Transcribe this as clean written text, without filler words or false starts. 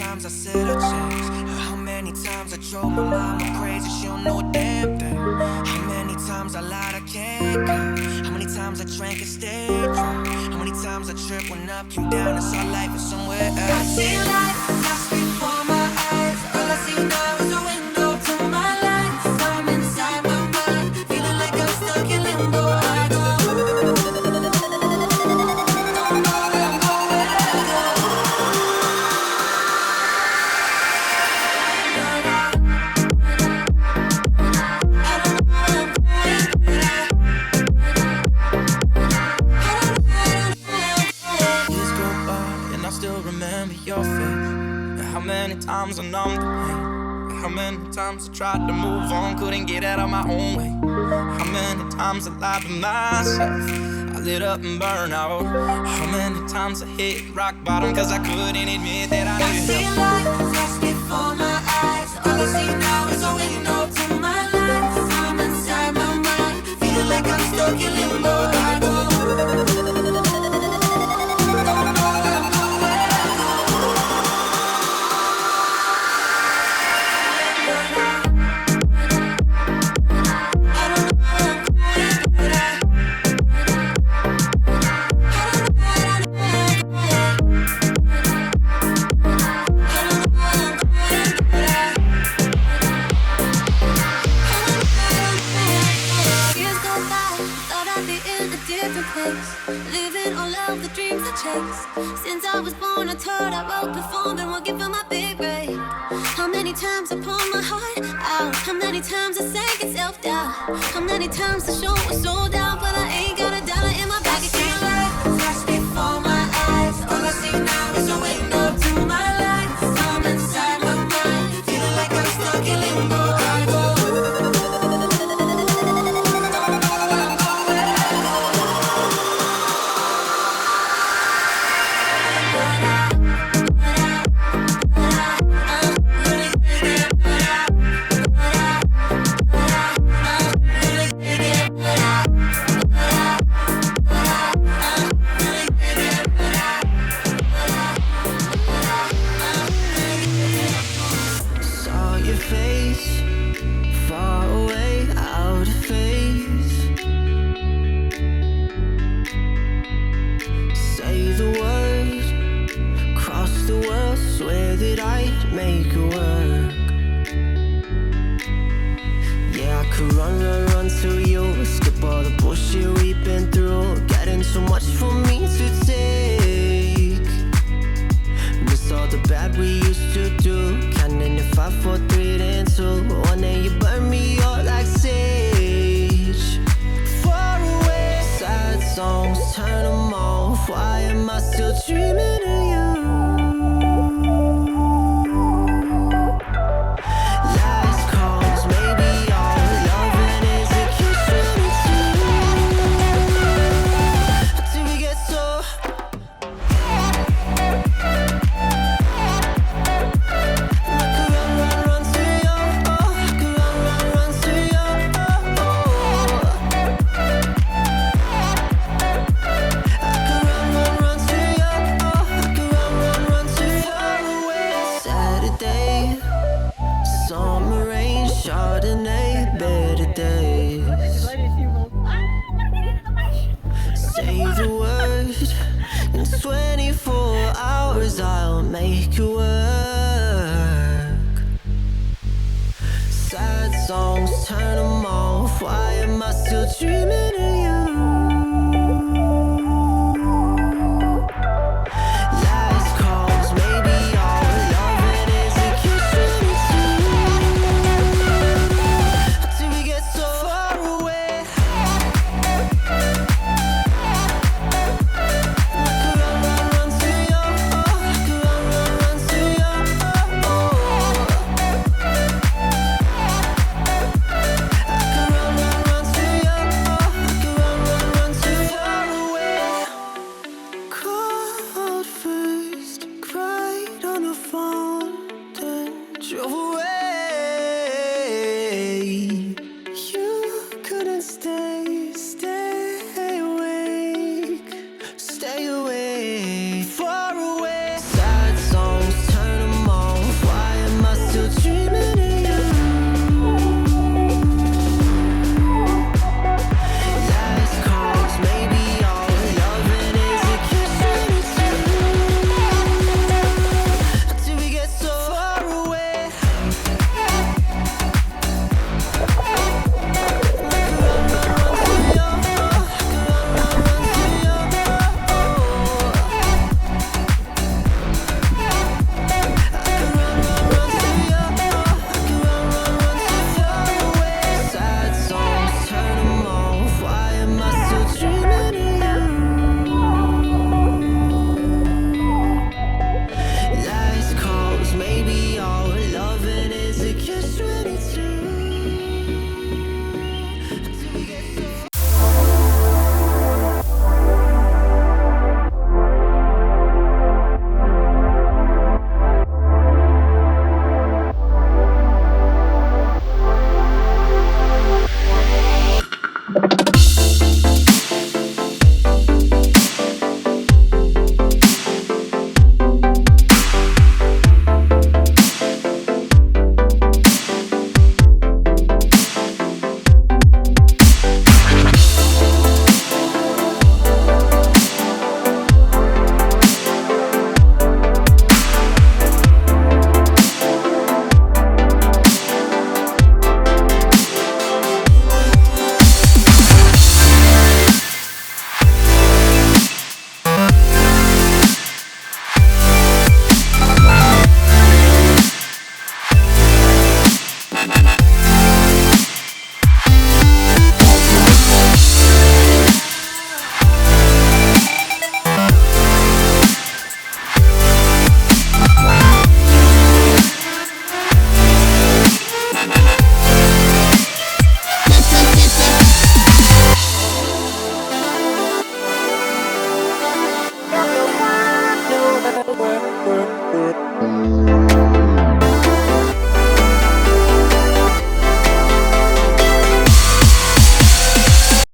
times I said I changed. How many times I drove my mama crazy, she don't know a damn thing. How many times I lied, I can't count. How many times I drank and stayed drunk. How many times I tripped when up, came down and saw life is somewhere else. I see life flash before my eyes. All I see now is a window to my life. I'm inside my mind, feeling like I'm stuck in limbo. I go, don't know where I'm going. Years go by and I still remember your face. And how many times I numbed the pain. And how many times I tried to move on, couldn't get out of my own way. How many times I lied to myself, I lit up and burned out. How many times I hit rock bottom, cause I couldn't admit that I needed help. I see light flash before my eyes. All I see now is a window to my life. I'm inside my mind, feeling like I'm stuck in limbo. I go, don't know where I'm going. Years go by, thought I'd be in a different place, living all of the dreams I chase. Since I was born, I toured, I wrote, performed, and working for my big break. How many times I poured my heart out? How many times I sank in self-doubt? How many times the show was sold out, but I ain't got a dollar in my bank account? Flash before my eyes. All I see now is a window to my life. I'm inside my mind, feeling like I'm stuck in limbo. I go, don't know where I'm going. Saw your face, far away, out of phase. Say the word, cross the world, swear that I'd make it work. Yeah, I could run to you, skip all the bullshit we've been through. Getting so much for me to take. Miss all the bad we used to do. Counting in 5, 4, 3, then 2. One day you burn me out like sage. Far away, sad songs, turn them off. Why am I still dreaming of you? Last calls, maybe all loving is a kiss till we get so. Run to you, I could run to you, I could run to you, I could run to you. Far away, Saturday, summer rain, Chardonnay, better days. Say the word, in 24 hours I'll make it work. Sad songs, turn them off. Why am I still dreaming of you? Last calls, maybe all loving is a kiss till we get so far away. I could run to you, I could run to you, I could run to you, I world.